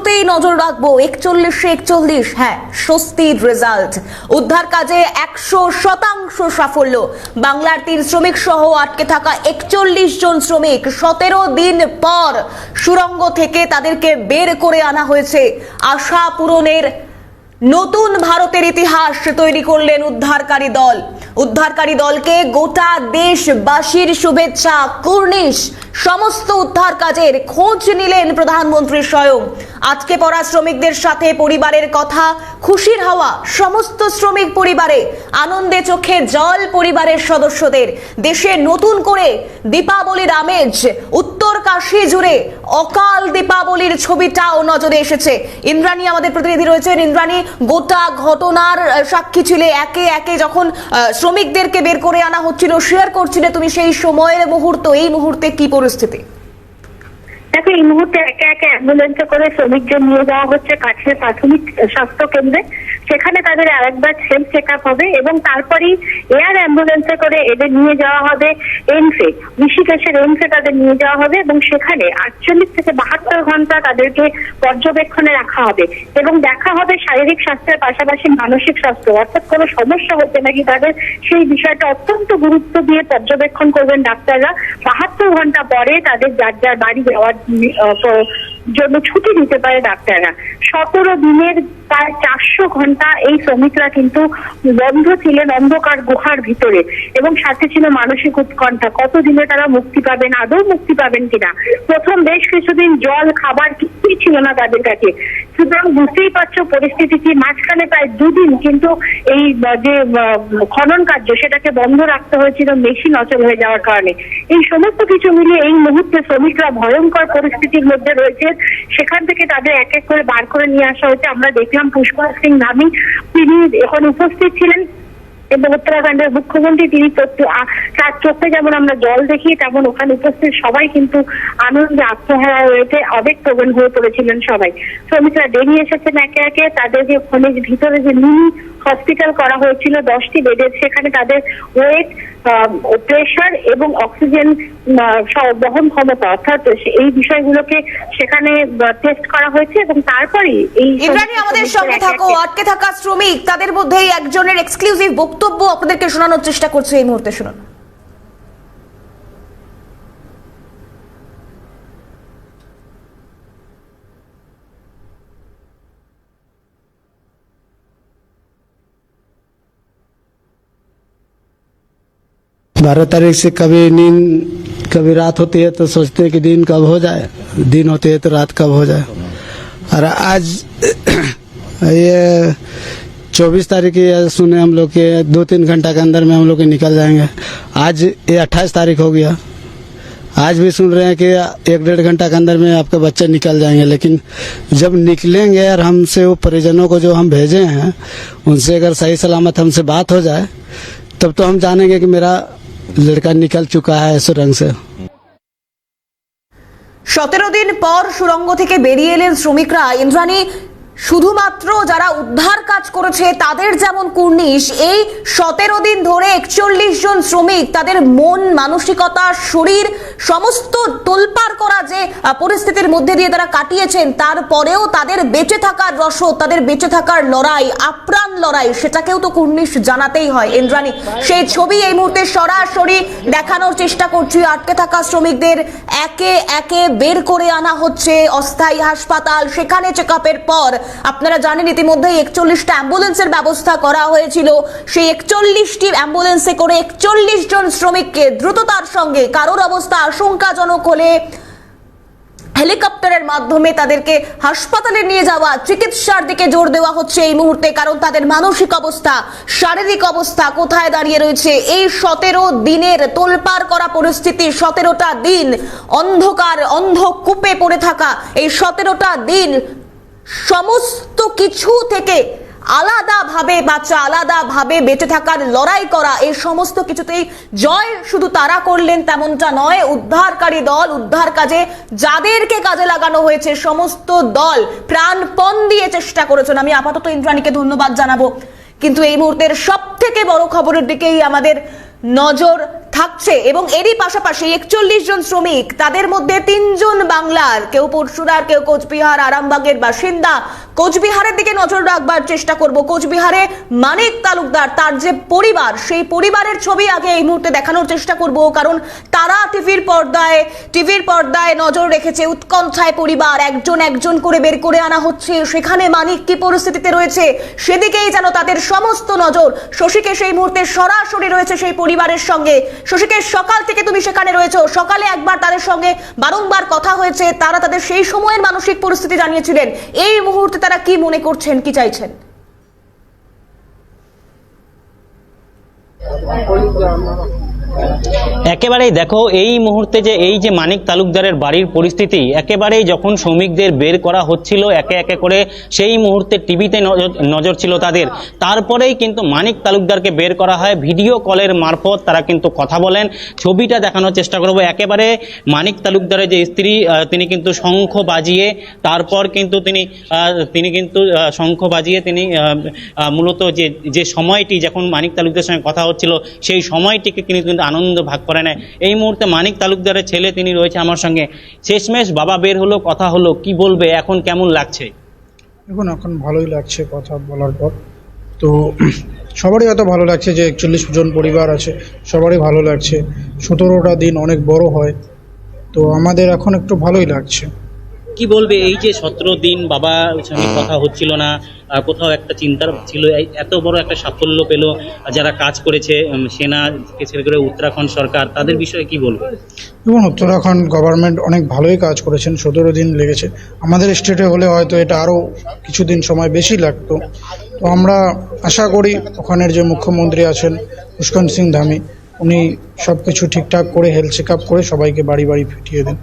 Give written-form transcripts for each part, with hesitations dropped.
দুটোতেই নজর রাখবো। 41-41, হ্যাঁ, স্বস্তির রেজাল্ট। উদ্ধার কাজে 100% সাফল্য। বাংলার 3 শ্রমিক সহ আটকে থাকা 41 জন শ্রমিক 17 দিন পর সুড়ঙ্গ থেকে তাদেরকে বের করে আনা হয়েছে। আশা পূরণের নতুন ভারতের ইতিহাস তৈরি করলেন উদ্ধারকারী দল। উদ্ধারকারী দলকে গোটা দেশবাসীর শুভেচ্ছা, কুর্নিশ। সমস্ত উদ্ধার কাজের খোঁজ নিলেন প্রধানমন্ত্রী স্বয়ং। আজকে পড়া শ্রমিকদের সাথে পরিবারের কথা, খুশির হাওয়া সমস্ত শ্রমিক পরিবারে, আনন্দে চোখে জল পরিবারের সদস্যদের। দেশে নতুন করে দীপাবলির আমেজ, উত্তর কাশী জুড়ে অকাল দীপাবলির ছবিটাও নজরে এসেছে। ইন্দ্রাণী আমাদের প্রতিনিধি রয়েছেন। ইন্দ্রাণী, গোটা ঘটনার সাক্ষী ছিলে, একে একে যখন শ্রমিকদেরকে বের করে আনা হচ্ছিল, শেয়ার করছিলে তুমি সেই সময়ের মুহূর্ত। এই মুহূর্তে কি পরিস্থিতি? দেখো, এই মুহূর্তে একে একে অ্যাম্বুলেন্সে করে শ্রমিকদের নিয়ে যাওয়া হচ্ছে কাছের প্রাথমিক স্বাস্থ্য কেন্দ্রে। সেখানে তাদের আরেকবার হেলথ চেক আপ হবে এবং তারপরেই এয়ার অ্যাম্বুলেন্সে করে এদের নিয়ে যাওয়া হবে এমসে, ঋষিকেশের এমসে তাদের নিয়ে যাওয়া হবে এবং সেখানে 48 থেকে 72 ঘন্টা তাদেরকে পর্যবেক্ষণে রাখা হবে এবং দেখা হবে শারীরিক স্বাস্থ্যের পাশাপাশি মানসিক স্বাস্থ্য, অর্থাৎ কোনো সমস্যা হচ্ছে নাকি তাদের, সেই বিষয়টা অত্যন্ত গুরুত্ব দিয়ে পর্যবেক্ষণ করবেন ডাক্তাররা। 72 ঘন্টা পরে তাদের যার যার বাড়ি যাওয়ার জন্য ছুটি দিতে পারে ডাক্তাররা। 17 দিনের প্রায় 400 ঘন্টা এই শ্রমিকরা কিন্তু বন্ধ ছিলেন অন্ধকার গুহার ভিতরে এবং সাথে ছিল মানসিক উৎকণ্ঠা, কতদিনে তারা মুক্তি পাবেন, আদৌ মুক্তি পাবেন কিনা। প্রথম বেশ কিছুদিন জল, খাবার কিছুই ছিল না তাদের কাছে। সুতরাং বুঝতেই পারছো পরিস্থিতি কি। মাঝখানে প্রায় 2 দিন কিন্তু এই যে খনন কার্য সেটাকে বন্ধ রাখতে হয়েছিল মেশিন অচল হয়ে যাওয়ার কারণে। এই সমস্ত কিছু মিলিয়ে এই মুহূর্তে শ্রমিকরা ভয়ঙ্কর পরিস্থিতির মধ্যে রয়েছে। সেখান থেকে তাদের এক এক করে বার করে নিয়ে আসা হয়েছে। আমরা দেখলাম পুষ্কর সিং ধামি, তিনি এখন উপস্থিত ছিলেন এবং উত্তরাখণ্ডের মুখ্যমন্ত্রী, তিনি তার চোখে যেমন আমরা জল দেখি তেমন ওখানে উপস্থিত সবাই কিন্তু আনন্দে আত্মহারা হয়েছে, আবেগপ্রবণ হয়ে পড়েছিলেন সবাই। শ্রমিকরা বেরিয়ে এসেছেন একে একে। তাদের যে খনির ভিতরে যে মিনি হসপিটাল করা হয়েছিল 10টি বেডের, সেখানে তাদের ওয়েট, প্রেশার এবং অক্সিজেন বহন ক্ষমতা, অর্থাৎ এই বিষয়গুলোকে সেখানে টেস্ট করা হয়েছে এবং তারপরেই এই ইন্দ্রাণী আমাদের সঙ্গে থাকো। আটকে থাকা শ্রমিক, তাদের মধ্যে একজনের এক্সক্লুসিভ বক্তব্য আপনাদেরকে শোনানোর চেষ্টা করছে এই মুহূর্তে, শুনুন। बारह तारीख से कभी नींद, कभी रात होती है तो सोचते हैं कि दिन कब हो जाए, दिन होती है तो रात कब हो जाए। और आज ये 24 तारीख की सुने हम लोग के 2-3 घंटा के अंदर में हम लोग निकल जाएंगे। आज ये 28 तारीख हो गया। आज भी सुन रहे हैं कि 1-1.5 घंटा के अंदर में आपके बच्चे निकल जाएंगे। लेकिन जब निकलेंगे और हमसे वो परिजनों को जो हम भेजे हैं उनसे अगर सही सलामत हमसे बात हो जाए तब तो हम जानेंगे कि मेरा लड़का निकल चुका है सुरंग से। 17 দিন পর সুড়ঙ্গ থেকে বেরিয়ে এলেন শ্রমিকরা। ইন্দ্রাণী, শুধুমাত্র যারা উদ্ধার কাজ করেছে তাদের যেমন কুর্নিশ, এই 17 দিন ধরে 41 জন শ্রমিক, তাদের মন, মানসিকতা, শরীর সমস্ত তোলপাড় করা যে পরিস্থিতির মধ্যে দিয়ে তারা কাটিয়েছেন, তারপরেও তাদের বেঁচে থাকার রসদ, তাদের বেঁচে থাকার লড়াই, আপ্রাণ লড়াই, সেটাকেও তো কুর্নিশ জানাতেই হয়। ইন্দ্রাণী, সেই ছবি এই মুহূর্তে সরাসরি দেখানোর চেষ্টা করছি। আটকে থাকা শ্রমিকদের একে একে বের করে আনা হচ্ছে অস্থায়ী হাসপাতাল, সেখানে চেক আপের পর আপনারা জানেন ইতিমধ্যে 41টা অ্যাম্বুলেন্সের ব্যবস্থা করা হয়েছিল। সেই 41টি অ্যাম্বুলেন্সে করে 41 জন শ্রমিককে দ্রুততার সঙ্গে, কারোর অবস্থা আশঙ্কাজনক হলে হেলিকপ্টারের মাধ্যমে তাদেরকে হাসপাতালে নিয়ে যাওয়া, চিকিৎসার দিকে জোর দেওয়া হচ্ছে এই মুহূর্তে। কারণ তাদের মানসিক অবস্থা, শারীরিক অবস্থা কোথায় দাঁড়িয়ে রয়েছে। এই 17 দিনের তোলপাড় করা পরিস্থিতি, 17টা দিন অন্ধকার, অন্ধকূপে পড়ে থাকা, এই 17টা দিন সমস্ত কিছু থেকে আলাদাভাবে বাঁচা, আলাদাভাবে বেঁচে থাকার লড়াই করা, এই সমস্ত কিছুতেই জয় শুধু তারা করলেন তেমনটা নয়। উদ্ধারকারী দল, উদ্ধার কাজে যাদেরকে কাজে লাগানো হয়েছে সমস্ত দল প্রাণপণ দিয়ে চেষ্টা করেছেন। আমি আপাতত ইন্দ্রাণীকে ধন্যবাদ জানাবো, কিন্তু এই মুহূর্তের সব থেকে বড় খবরের দিকেই আমাদের নজর থাকছে এবং এরই পাশাপাশি 41 জন শ্রমিক, তাদের মধ্যে 3 জন বাংলার, কেউ পরশুরার, কেউ কোচবিহার আরামবাগের বাসিন্দা। কোচবিহারের দিকে নজর রাখবার চেষ্টা করব। কোচবিহারে মানিক তালুকদার, তার যে পরিবার, সেই পরিবারের ছবি আগে এই মুহূর্তে দেখানোর চেষ্টা করব, কারণ তারা টিভির পর্দায় নজর রেখেছে। উৎকণ্ঠায় পরিবার, একজন একজন করে বের করে আনা হচ্ছে সেখানে মানিক কি পরিস্থিতিতে রয়েছে সেদিকেই যেন তাদের সমস্ত নজর। শশীকে সেই মুহূর্তে সরাসরি রয়েছে সেই পরিবারের সঙ্গে। শশীকে, সকাল থেকে তুমি সেখানে রয়েছো, সকালে একবার তাদের সঙ্গে বারংবার কথা হয়েছে, তারা তাদের সেই সময়ের মানসিক পরিস্থিতি জানিয়েছিলেন। এই মুহূর্তে তারা কি মনে করছেন, কি চাইছেন? একেবারেই দেখো এই মুহূর্তে যে এই যে মানিক তালুকদারের বাড়ির পরিস্থিতি, একেবারেই যখন শ্রমিকদের বের করা হচ্ছিল একে একে করে, সেই মুহূর্তে টিভিতে নজর ছিল তাদের। তারপরেই কিন্তু মানিক তালুকদারকে বের করা হয়, ভিডিও কলের মারফত তারা কিন্তু কথা বলেন। ছবিটা দেখানোর চেষ্টা করবো। একেবারে মানিক তালুকদারের যে স্ত্রী, তিনি কিন্তু শঙ্খ বাজিয়ে, তারপর কিন্তু তিনি কিন্তু শঙ্খ বাজিয়ে তিনি মূলত যে সময়টি যখন মানিক তালুকদারের সঙ্গে কথা হচ্ছিল সেই সময়টিকে কিন্তু আনন্দ ভাগ করে নেয়। এই মুহূর্তে মানিক তালুকদারের ছেলে তিনি রয়েছে আমার সঙ্গে। শেষমেশ বাবা বের হলো, কথা হলো, কি বলবে, এখন কেমন লাগছে? দেখুন, এখন ভালোই লাগছে কথা বলার পর। তো সবারই এত ভালো লাগছে যে 41 জন পরিবার আছে, সবারই ভালো লাগছে। 17টা দিন অনেক বড় হয়, তো আমাদের এখন একটু ভালোই লাগছে। কি বলবে এই যে 17 দিন বাবার সঙ্গে কথা হচ্ছিল না, কোথাও একটা চিন্তার ছিল, এত বড় একটা সাফল্য পেল যারা কাজ করেছে, সেনা ছেড়ে করে উত্তরাখণ্ড সরকার, তাদের বিষয়ে কি বলবে? এবং উত্তরাখণ্ড গভর্নমেন্ট অনেক ভালোই কাজ করেছেন। 17 দিন লেগেছে। আমাদের স্টেটে হলে হয়তো এটা আরও কিছুদিন সময় বেশি লাগতো। তো আমরা আশা করি ওখানের যে মুখ্যমন্ত্রী আছেন পুষ্কর সিং ধামি, উনি সব কিছু ঠিকঠাক করে হেলথ চেক আপ করে সবাইকে বাড়ি বাড়ি ফিরিয়ে দেন।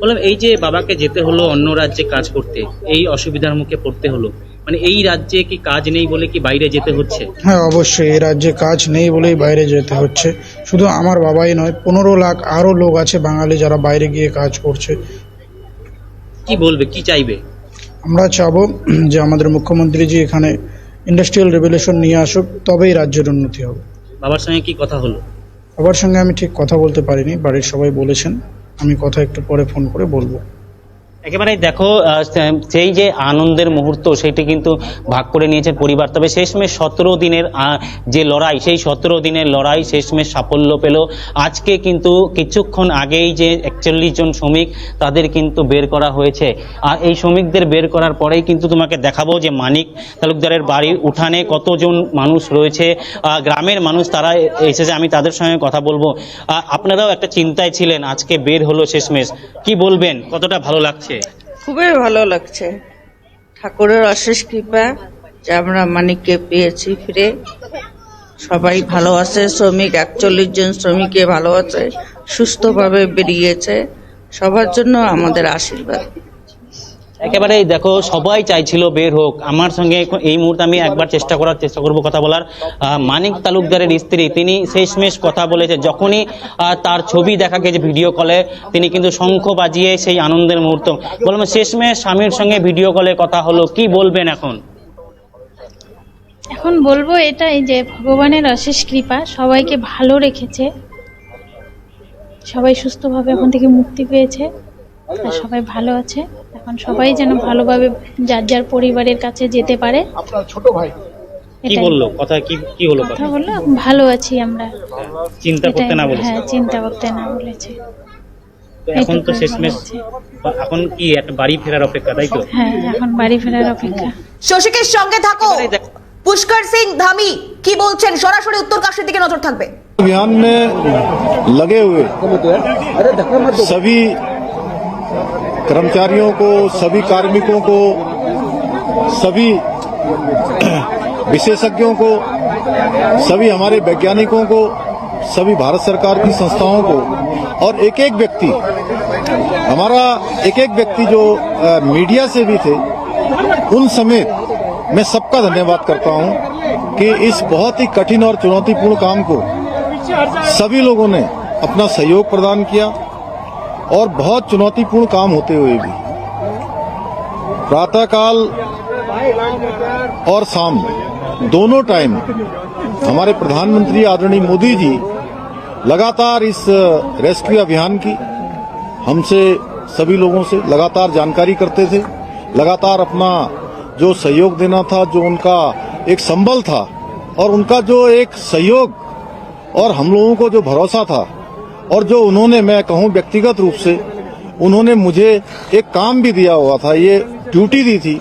বললাম এই যে বাবাকে যেতে হলো অন্য রাজ্যে কাজ করতে, এই অসুবিধার মুখে পড়তে হলো, মানে এই রাজ্যে কি কাজ নেই বলে কি বাইরে যেতে হচ্ছে? হ্যাঁ, অবশ্যই এই রাজ্যে কাজ নেই বলেই বাইরে যেতে হচ্ছে। শুধু আমার বাবাই নয়, 15 লাখ আরও লোক আছে বাঙালি যারা বাইরে গিয়ে কাজ করছে। কি বলবে, কি চাইবে? আমরা চাবো যে আমাদের মুখ্যমন্ত্রীজি এখানে ইন্ডাস্ট্রিয়াল রেভলিউশন নিয়ে আসুক, তবেই রাজ্যের উন্নতি হবে। বাবার সঙ্গে কি কথা হলো? বাবার সঙ্গে আমি ঠিক কথা বলতে পারিনি, বাড়ির সবাই বলেছেন। আমি কথা একটু পরে ফোন করে বলবো। একেবারে দেখো সেই যে আনন্দের মুহূর্ত সেটি কিন্তু ভাগ করে নিয়েছে পরিবার। তবে শেষমেশ 17 দিনের যে লড়াই, সেই 17 দিনের লড়াই শেষমেশ সাফল্য পেল। আজকে কিন্তু কিছুক্ষণ আগেই যে 41 জন শ্রমিক তাদের কিন্তু বের করা হয়েছে। আর এই শ্রমিকদের বের করার পরেই কিন্তু তোমাকে দেখাবো যে মানিক তালুকদারের বাড়ির উঠানে কতজন মানুষ রয়েছে, গ্রামের মানুষ তারা এসেছে, আমি তাদের সঙ্গে কথা বলবো। আপনারাও একটা চিন্তায় ছিলেন, আজকে বের হলো শেষমেশ, কি বলবেন, কতটা ভালো লাগছে? খুবই ভালো লাগছে। ঠাকুরের অশেষ কৃপা যে আমরা মানিককে পেয়েছি ফিরে। সবাই ভালো আছে, শ্রমিক 41 জন শ্রমিককে ভালো আছে, সুস্থভাবে বেরিয়েছে। সবার জন্য আমাদের আশীর্বাদ। একেবারেই দেখো সবাই চাইছিল বের হোক। আমার সঙ্গে এই মুহূর্তে আমি একবার চেষ্টা করব কথা বলার। মানিক তালুকদারের স্ত্রী, তিনি শেষমেশ কথা বলেছে, যখনই তার ছবি দেখা গেছে ভিডিও কলে, তিনি কিন্তু শঙ্খ বাজিয়ে সেই আনন্দের মুহূর্ত বললাম। শেষমেশ স্বামীর সঙ্গে ভিডিও কলে কথা হলো, কি বলবেন এখন? এখন বলবো এটাই যে ভগবানের অশেষ কৃপা, সবাইকে ভালো রেখেছে, সবাই সুস্থভাবে এখন থেকে মুক্তি পেয়েছে, আর সবাই ভালো আছে। এখন সবাই যেন ভালোভাবে যার যার পরিবারের কাছে যেতে পারে। আপনার ছোট ভাই কি বললো, কথা কি হলো? কথা বললো ভালো আছি আমরা, চিন্তা করতে না বলেছে? হ্যাঁ, চিন্তা করতে না বলেছে। এখন তো শেষমেশ, এখন কি একটা বাড়ি ফেরার অপেক্ষা, তাই তো? হ্যাঁ, এখন বাড়ি ফেরার অপেক্ষা। শশীকের সঙ্গে থাকো। পুষ্কর সিং ধামি কি বলছেন, সরাসরি উত্তরকাশীর দিকে নজর থাকবে। अभियान में लगे हुए सभी कर्मचारियों को, सभी कार्मिकों को, सभी विशेषज्ञों को, सभी हमारे वैज्ञानिकों को, सभी भारत सरकार की संस्थाओं को और एक एक व्यक्ति, हमारा एक एक व्यक्ति जो मीडिया से भी थे, उन समेत मैं सबका धन्यवाद करता हूं कि इस बहुत ही कठिन और चुनौतीपूर्ण काम को सभी लोगों ने अपना सहयोग प्रदान किया। और बहुत चुनौतीपूर्ण काम होते हुए भी प्रातःकाल और शाम दोनों टाइम हमारे प्रधानमंत्री आदरणीय मोदी जी लगातार इस रेस्क्यू अभियान की हमसे सभी लोगों से लगातार जानकारी करते थे, लगातार अपना जो सहयोग देना था, जो उनका एक संबल था और उनका जो एक सहयोग और हम लोगों को जो भरोसा था और जो उन्होंने, मैं कहूं व्यक्तिगत रूप से उन्होंने मुझे एक काम भी दिया हुआ था, ये ड्यूटी दी थी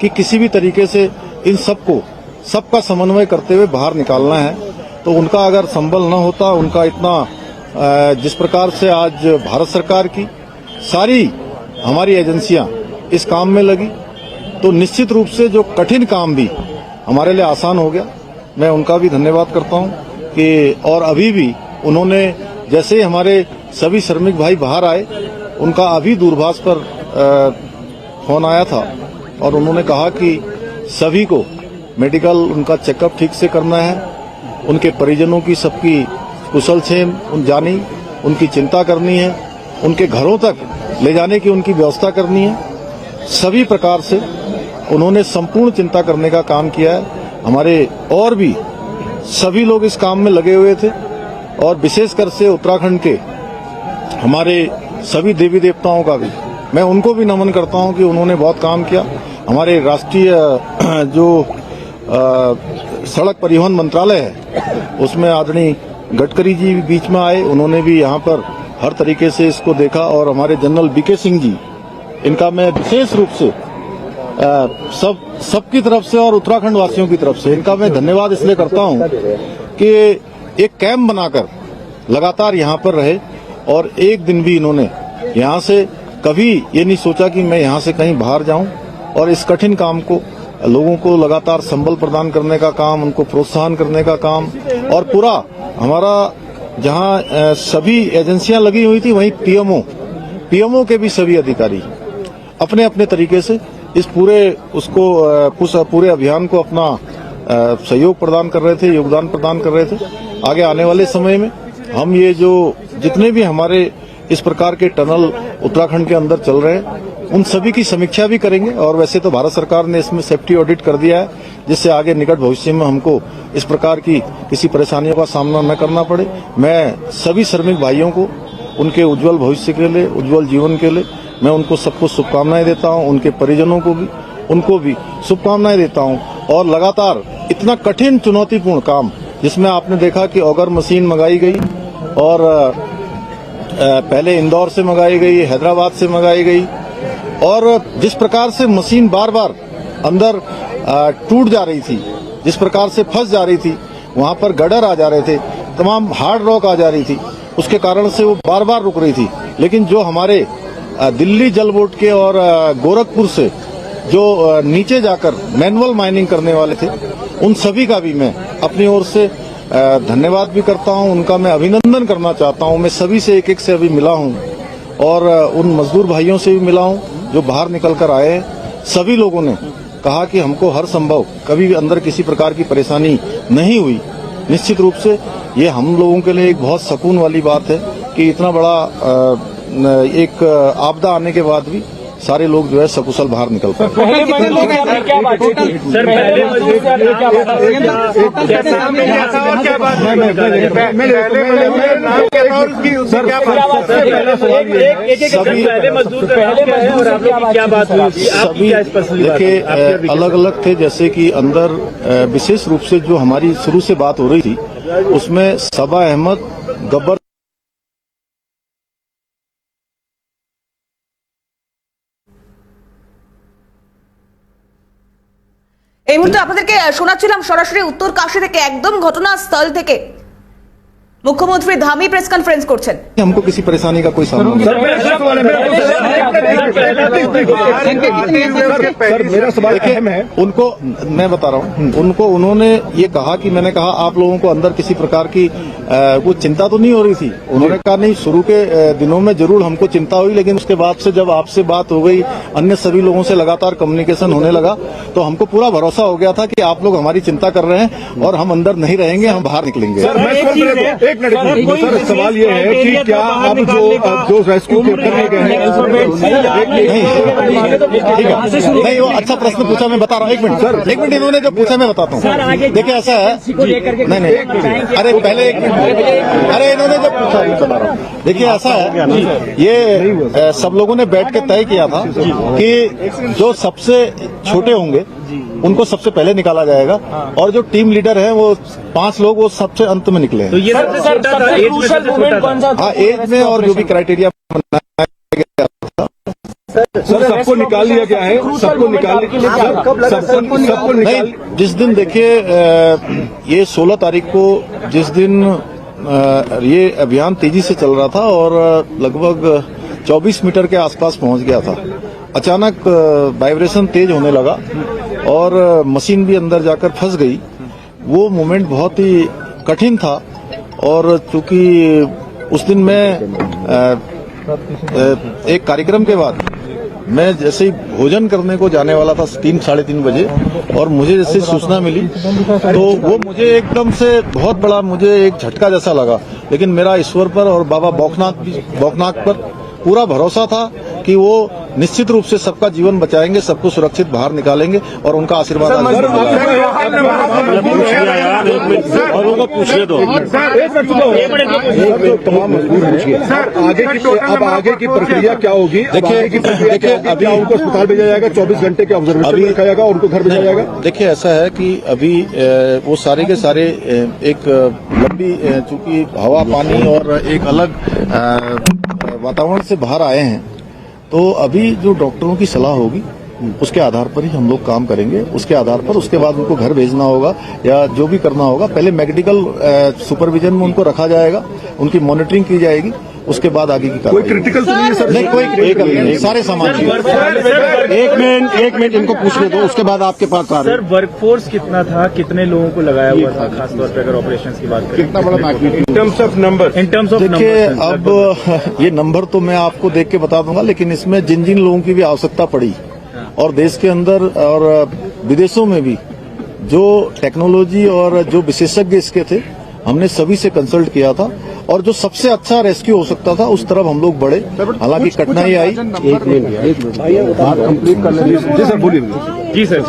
कि किसी भी तरीके से इन सबका समन्वय करते हुए बाहर निकालना है। तो उनका अगर संबल न होता, उनका इतना जिस प्रकार से आज भारत सरकार की सारी हमारी एजेंसियां इस काम में लगी, तो निश्चित रूप से जो कठिन काम भी हमारे लिए आसान हो गया। मैं उनका भी धन्यवाद करता हूं कि और अभी भी उन्होंने, जैसे ही हमारे सभी श्रमिक भाई बाहर आए, उनका अभी दूरभाष पर फोन आया था और उन्होंने कहा कि सभी को मेडिकल उनका चेकअप ठीक से करना है, उनके परिजनों की सबकी कुशल क्षेम जानी, उनकी चिंता करनी है, उनके घरों तक ले जाने की उनकी व्यवस्था करनी है। सभी प्रकार से उन्होंने संपूर्ण चिंता करने का काम किया है। हमारे और भी सभी लोग इस काम में लगे हुए थे और विशेषकर से उत्तराखंड के हमारे सभी देवी देवताओं का भी मैं उनको भी नमन करता हूं कि उन्होंने बहुत काम किया। हमारे राष्ट्रीय जो सड़क परिवहन मंत्रालय है, उसमें आदरणीय गडकरी जी भी बीच में आए, उन्होंने भी यहाँ पर हर तरीके से इसको देखा और हमारे जनरल बीके सिंह जी, इनका मैं विशेष रूप से सबकी तरफ से और उत्तराखंड वासियों की तरफ से इनका मैं धन्यवाद इसलिए करता हूं कि एक कैंप बनाकर लगातार यहाँ पर रहे और एक दिन भी इन्होंने यहाँ से कभी ये नहीं सोचा कि मैं यहाँ से कहीं बाहर जाऊं, और इस कठिन काम को लोगों को लगातार संबल प्रदान करने का काम, उनको प्रोत्साहन करने का काम, और पूरा हमारा जहाँ सभी एजेंसियां लगी हुई थी वहीं पीएमओ के भी सभी अधिकारी अपने अपने तरीके से इस पूरे अभियान को अपना सहयोग प्रदान कर रहे थे, योगदान प्रदान कर रहे थे। आगे आने वाले समय में हम ये जो जितने भी हमारे इस प्रकार के टनल उत्तराखंड के अंदर चल रहे हैं, उन सभी की समीक्षा भी करेंगे। और वैसे तो भारत सरकार ने इसमें सेफ्टी ऑडिट कर दिया है, जिससे आगे निकट भविष्य में हमको इस प्रकार की किसी परेशानियों का सामना न करना पड़े। मैं सभी श्रमिक भाइयों को उनके उज्जवल भविष्य के लिए, उज्जवल जीवन के लिए मैं उनको सबको शुभकामनाएं देता हूं, उनके परिजनों को भी, उनको भी शुभकामनाएं देता हूं। और लगातार इतना कठिन चुनौतीपूर्ण काम, जिसमें आपने देखा कि ऑगर मशीन मंगाई गई और पहले इंदौर से मंगाई गई, हैदराबाद से मंगाई गई, और जिस प्रकार से मशीन बार बार अंदर टूट जा रही थी, जिस प्रकार से फंस जा रही थी, वहां पर गडर आ जा रहे थे, तमाम हार्ड रॉक आ जा रही थी, उसके कारण से वो बार बार रुक रही थी। लेकिन जो हमारे दिल्ली जल बोर्ड के और गोरखपुर से जो नीचे जाकर मैनुअल माइनिंग करने वाले थे, उन सभी का भी मैं अपनी ओर से धन्यवाद भी करता हूं, उनका मैं अभिनंदन करना चाहता हूं। मैं सभी से एक से अभी मिला हूं और उन मजदूर भाइयों से भी मिला हूं जो बाहर निकल कर आए हैं। सभी लोगों ने कहा कि हमको हर संभव, कभी भी अंदर किसी प्रकार की परेशानी नहीं हुई। निश्चित रूप से ये हम लोगों के लिए एक बहुत सुकून वाली बात है कि इतना बड़ा एक आपदा आने के बाद भी सारे लोग जो है सकुशल बाहर निकल पाए। सभी देखिए अलग अलग थे, जैसे कि अंदर विशेष रूप से जो हमारी शुरू से बात हो रही थी, उसमें सबा अहमद, गब्बर এই মুহূর্তে আপনাদেরকে শোনাচ্ছিলাম সরাসরি উত্তর কাশী থেকে, একদম ঘটনাস্থল থেকে मुख्यमंत्री धामी प्रेस कॉन्फ्रेंस করছেন। हमको किसी परेशानी का कोई सामना नहीं। उनको मैं बता रहा हूँ, उनको उन्होंने ये कहा कि मैंने कहा आप लोगों को अंदर किसी प्रकार की कुछ चिंता तो नहीं हो रही थी। उन्होंने कहा नहीं, शुरू के दिनों में जरूर हमको चिंता हुई, लेकिन उसके बाद से जब आपसे बात हो गई, अन्य सभी लोगों से लगातार कम्युनिकेशन होने लगा, तो हमको पूरा भरोसा हो गया था कि आप लोग हमारी चिंता कर रहे हैं और हम अंदर नहीं रहेंगे, हम बाहर निकलेंगे। एक मिनट सर, सवाल ये है कि क्या अब जो रेस्क्यू करने गए हैं, नहीं वो अच्छा प्रश्न पूछा, मैं बता रहा हूँ। एक मिनट सर, एक मिनट, इन्होंने जो पूछा मैं बताता हूँ। देखिए ऐसा है, नहीं अरे पहले एक मिनट, अरे इन्होंने जो पूछा मैं बता रहा हूँ। देखिए ऐसा है, ये सब लोगों ने बैठ के तय किया था कि जो सबसे छोटे होंगे उनको सबसे पहले निकाला जाएगा, और जो टीम लीडर हैं वो 5 लोग वो सबसे अंत में निकले हैं। तो ये हाँ, एज में और जो भी क्राइटेरिया बनाया गया था। सर सबको निकाल लिया गया है, सबको निकाल सबको नहीं, जिस दिन देखिए ये 16 तारीख को जिस दिन ये अभियान तेजी से चल रहा था और लगभग 24 मीटर के आसपास पहुंच गया था, अचानक वाइब्रेशन तेज होने लगा और मशीन भी अंदर जाकर फंस गई। वो मोमेंट बहुत ही कठिन था, और चूंकि उस दिन मैं एक कार्यक्रम के बाद मैं जैसे ही भोजन करने को जाने वाला था 3-3:30 बजे, और मुझे जैसे सूचना मिली तो वो मुझे एकदम से बहुत बड़ा मुझे एक झटका जैसा लगा। लेकिन मेरा ईश्वर पर और बाबा बौखनाथ पर पूरा भरोसा था कि वो निश्चित रूप से सबका जीवन बचाएंगे, सबको सुरक्षित बाहर निकालेंगे, और उनका आशीर्वाद पूछने दो। तमाम मजबूर हैं। अब आगे की प्रक्रिया क्या होगी? देखिए अभी उनको अस्पताल भेजा जाएगा, 24 घंटे के ऑब्जर्वेशन में रखा जाएगा और उनको घर भेजा जाएगा। देखिए ऐसा है कि अभी वो सारे के सारे एक लंबी चूंकि हवा पानी और एक अलग वातावरण से बाहर आए हैं, तो अभी जो डॉक्टरों की सलाह होगी उसके आधार पर ही हम लोग काम करेंगे। उसके आधार पर उसके बाद उनको घर भेजना होगा या जो भी करना होगा, पहले मेडिकल सुपरविजन में उनको रखा जाएगा, उनकी मॉनिटरिंग की जाएगी, उसके बाद आगे की कोई क्रिटिकल तो नहीं है सर? नहीं, कोई क्रिटिकल नहीं, सारे सामान। एक मिनट इनको पूछने दो, उसके बाद आपके पास आ रहे सर वर्कफोर्स कितना था, कितने लोगों को लगाया हुआ था, खासतौर पर अगर ऑपरेशंस की बात करें? कितना बड़ा magnitude in terms of number? देखिए अब ये नंबर तो मैं आपको देख के बता दूंगा, लेकिन इसमें जिन जिन लोगों की भी आवश्यकता पड़ी और देश के अंदर और विदेशों में भी जो टेक्नोलॉजी और जो विशेषज्ञ इसके थे, हमने सभी से कंसल्ट किया था, और जो सबसे अच्छा रेस्क्यू हो सकता था उस तरफ हम लोग बढ़े। हालांकि कठिनाई आई। एक मिनट बात कंप्लीट कर लेंगे। जी सर बोलिए। जी सर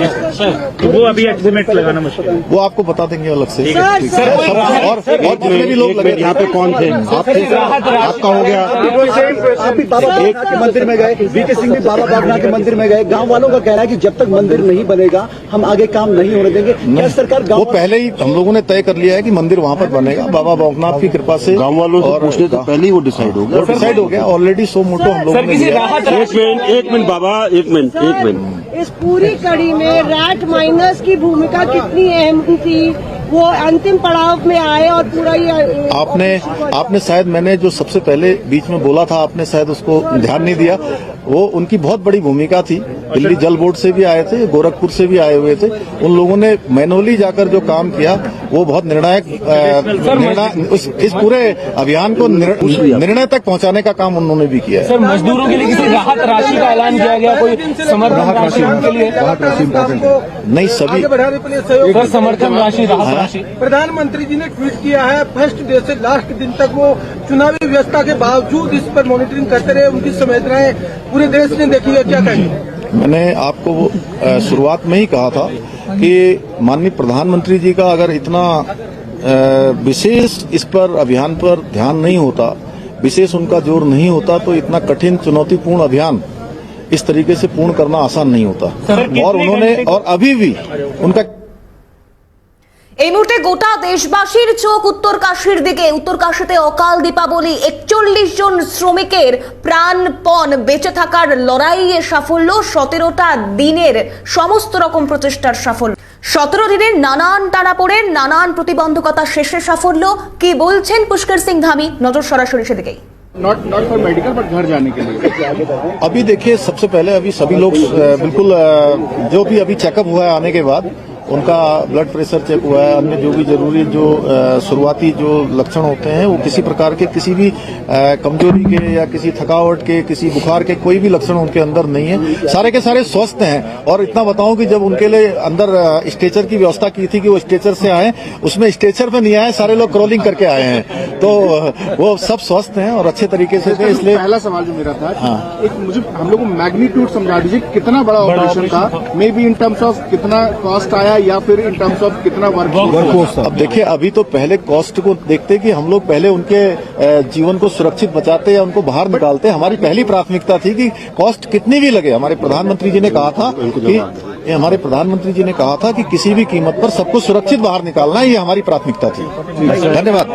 तो वो अभी एस्टिमेट लगाना मुश्किल है, वो आपको बता देंगे अलग से। और जितने भी लोग लगे यहाँ पे कौन थे? आप थे, आपका हो गया। आप भी बाबा एक के मंदिर में गए, वीके सिंह भी बाबा बागनाथ के मंदिर में गए। गांव वालों का कहना है कि जब तक मंदिर नहीं बनेगा हम आगे काम नहीं होने देंगे। क्या सरकार वो पहले ही हम लोगों ने तय कर लिया है कि मंदिर वहाँ पर बनेगा, बाबा बौखनाथ की कृपा से। गाँव वालों से पूछने से पहले ही वो डिसाइड हो गया। वो डिसाइड हो गया ऑलरेडी। 100 मोटो हम लोगों ने लिया। एक मिनट बाबा, एक मिनट। इस पूरी कड़ी में रैट माइनर्स की भूमिका कितनी अहम थी? वो अंतिम पड़ाव में आए और पूरा ये आपने शायद मैंने जो सबसे पहले बीच में बोला था, आपने शायद उसको ध्यान नहीं दिया। वो उनकी बहुत बड़ी भूमिका थी। दिल्ली जल बोर्ड से भी आए थे, गोरखपुर से भी आए हुए थे। उन लोगों ने मैनुअली जाकर जो काम किया वो बहुत निर्णायक इस पूरे अभियान को निर्णय तक पहुंचाने का काम उन्होंने भी किया है। सर मजदूरों के लिए किसी राहत राशि का ऐलान किया गया, कोई समर्थन राशि उनके लिए? नहीं, सभी समर्थन राशि, राहत राशि। प्रधानमंत्री जी ने ट्वीट किया है, फर्स्ट डे से लास्ट दिन तक वो चुनावी व्यवस्था के बावजूद इस पर मॉनिटरिंग करते रहे। उनकी संवेदनाएं पूरे देश ने देखी है, क्या कहेंगे? मैंने आपको शुरुआत में ही कहा था कि माननीय प्रधानमंत्री जी का अगर इतना विशेष इस पर अभियान पर ध्यान नहीं होता, विशेष उनका जोर नहीं होता, तो इतना कठिन चुनौतीपूर्ण अभियान इस तरीके से पूर्ण करना आसान नहीं होता। और उन्होंने और अभी भी उनका এই মুহূর্তে গোটা দেশবাসীর চোখ উত্তরকাশীর দিকে। উত্তরকাশীতে অকাল দীপাবলি, 41 জন শ্রমিকের প্রাণপণ বেঁচে থাকার লড়াইয়ে সাফল্য, 17টা দিনের সমস্ত রকম প্রচেষ্টার সাফল্য, 17 দিনের নানান টানাপোড়েন, নানান প্রতিবন্ধকতা শেষে সাফল্য। কি বলছেন পুষ্কর সিং ধামি? নজর সরাসরি সেদিকেই। नॉट फॉर मेडिकल बट घर जाने के लिए। अभी देखिए, सबसे पहले अभी सभी लोग बिल्कुल जो भी अभी चेकअप हुआ है आने के बाद, उनका ब्लड प्रेशर चेक हुआ है, अन्य जो भी जरूरी जो शुरुआती जो लक्षण होते हैं वो किसी प्रकार के किसी भी कमजोरी के या किसी थकावट के किसी बुखार के कोई भी लक्षण उनके अंदर नहीं है, सारे के सारे स्वस्थ हैं। और इतना बताऊं कि जब उनके लिए अंदर स्ट्रेचर की व्यवस्था की थी कि वो स्ट्रेचर से आए, उसमें स्ट्रेचर पे नहीं आए, सारे लोग क्रॉलिंग करके आए हैं, तो वो सब स्वस्थ हैं और अच्छे तरीके से थे। इसलिए पहला सवाल जो मेरा था, हाँ, एक मुझे हम लोग को मैग्नीट्यूड समझा दीजिए, कितना बड़ा ऑपरेशन था, may be in terms of कितना कॉस्ट आया या फिर इन टर्म्स ऑफ कितना वर्क। अब देखिए, अभी तो पहले कॉस्ट को देखते कि हम लोग पहले उनके जीवन को सुरक्षित बचाते या उनको बाहर निकालते। हमारी पहली प्राथमिकता थी कि कॉस्ट कितनी भी लगे। हमारे प्रधानमंत्री जी ने कहा था कि किसी भी कीमत पर सबको सुरक्षित बाहर निकालना, ये हमारी प्राथमिकता थी। धन्यवाद।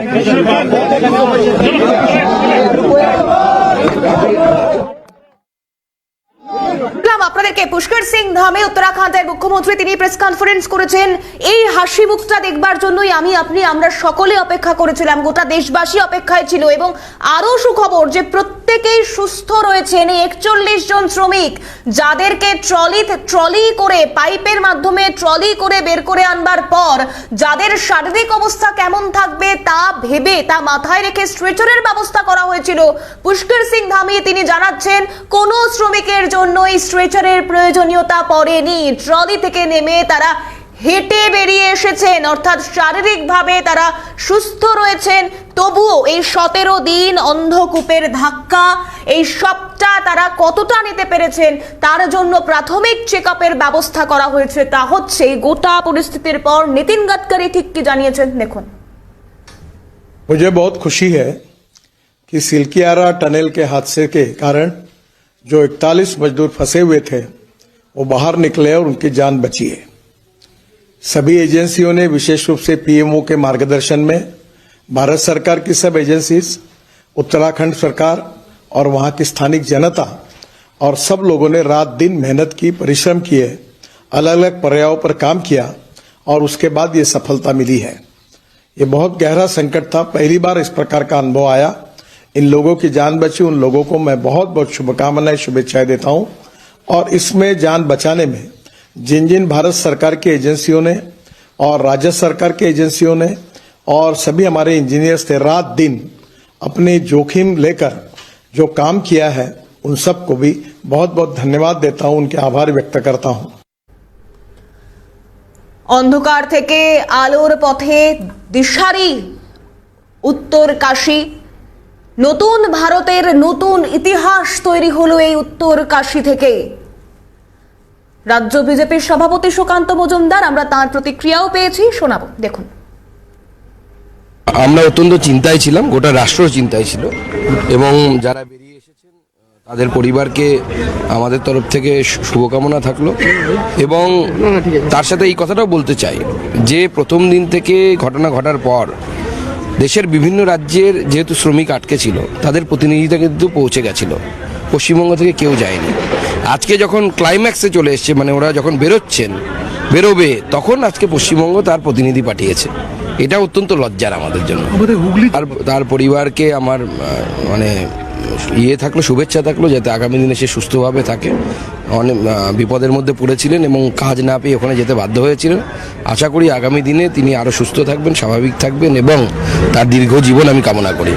আপনাদেরকে পুষ্কর সিং ধামে উত্তরাখণ্ডের মুখ্যমন্ত্রী তিনি প্রেস কনফারেন্স করেছেন। এই হাসি মুখটা দেখবার জন্যই আমরা সকলে অপেক্ষা করেছিলাম, গোটা দেশবাসী অপেক্ষায় ছিল। এবং আরো সুখবর যে প্রত্যেকেই সুস্থ রয়েছেন। এই 41 জন শ্রমিক যাদেরকে ট্রলি করে পাইপের মাধ্যমে ট্রলি করে বের করে আনবার পর যাদের শারীরিক অবস্থা কেমন থাকবে তা ভেবে তা মাথায় রেখে স্ট্রেচারের ব্যবস্থা করা হয়েছিল। পুষ্কর সিং ধামি তিনি জানাচ্ছেন কোন শ্রমিকের জন্য এই স্ট্রেচারের প্রয়োজনীয়তা পড়েনি। ট্রলি থেকে নেমে তারা হেঁটে বেরিয়ে এসেছেন, অর্থাৎ শারীরিকভাবে তারা সুস্থ রয়েছেন। তবুও এই 17 দিন অন্ধকূপের ধাক্কা, এই সবটা তারা কতটা নিতে পেরেছেন তার জন্য প্রাথমিক চেকআপের ব্যবস্থা করা হয়েছে। তা হচ্ছে গোটা পরিস্থিতির পর নীতিন গডকরি ঠিক কি জানিয়েছেন দেখুন। मुझे बहुत खुशी है कि सिल्कियारा टनल के हादसे के कारण जो 41 मजदूर फंसे हुए थे वो बाहर निकले और उनकी जान बची है। सभी एजेंसियों ने विशेष रूप से पीएमओ के मार्गदर्शन में भारत सरकार की सब एजेंसीज, उत्तराखंड सरकार और वहां की स्थानिक जनता और सब लोगों ने रात दिन मेहनत की, परिश्रम किए, अलग अलग पर्यायों पर काम किया और उसके बाद ये सफलता मिली है। ये बहुत गहरा संकट था, पहली बार इस प्रकार का अनुभव आया। इन लोगों की जान बची, उन लोगों को मैं बहुत बहुत शुभकामनाएं, शुभेच्छाएं देता हूं। और इसमें जान बचाने में जिन जिन भारत सरकार की एजेंसियों ने और राज्य सरकार की एजेंसियों ने और सभी हमारे इंजीनियर्स थे, रात दिन अपने जोखिम लेकर जो काम किया है, उन सबको भी बहुत बहुत धन्यवाद देता हूं, उनके आभार व्यक्त करता हूं। অন্ধকার থেকে আলোর পথে দিশারি উত্তর কাশী, নতুন ভারতের নতুন ইতিহাস তৈরি হলো এই উত্তর কাশী থেকে। রাজ্য বিজেপির সভাপতি সুকান্ত মজুমদার, আমরা তার প্রতিক্রিয়াও পেয়েছি, শোনাবো দেখুন। আমরা অত্যন্ত চিন্তায় ছিলাম, গোটা রাষ্ট্র চিন্তায় ছিল এবং যারা বেরিয়ে এসেছেন তাদের পরিবারকে আমাদের তরফ থেকে শুভকামনা থাকলো। এবং তার সাথে এই কথাটাও বলতে চাই যে প্রথম দিন থেকে ঘটনা ঘটার পর দেশের বিভিন্ন রাজ্যের যেহেতু শ্রমিক আটকে ছিল তাদের প্রতিনিধিতা কিন্তু পৌঁছে গেছিল, পশ্চিমবঙ্গ থেকে কেউ যায়নি। আজকে যখন ক্লাইম্যাক্সে চলে এসছে, মানে ওরা যখন বেরোবে তখন আজকে পশ্চিমবঙ্গ তার প্রতিনিধি পাঠিয়েছে। এটা অত্যন্ত লজ্জার আমাদের জন্য। আর তার পরিবারকে আমার মানে থাকলো, শুভেচ্ছা থাকলো যাতে আগামী দিনে সে সুস্থভাবে থাকে। অনেক বিপদের মধ্যে পড়েছিলেন এবং কাজ না পেয়ে ওখানে যেতে বাধ্য হয়েছিলেন। আশা করি আগামী দিনে তিনি আরও সুস্থ থাকবেন, স্বাভাবিক থাকবেন এবং তার দীর্ঘ জীবন আমি কামনা করি।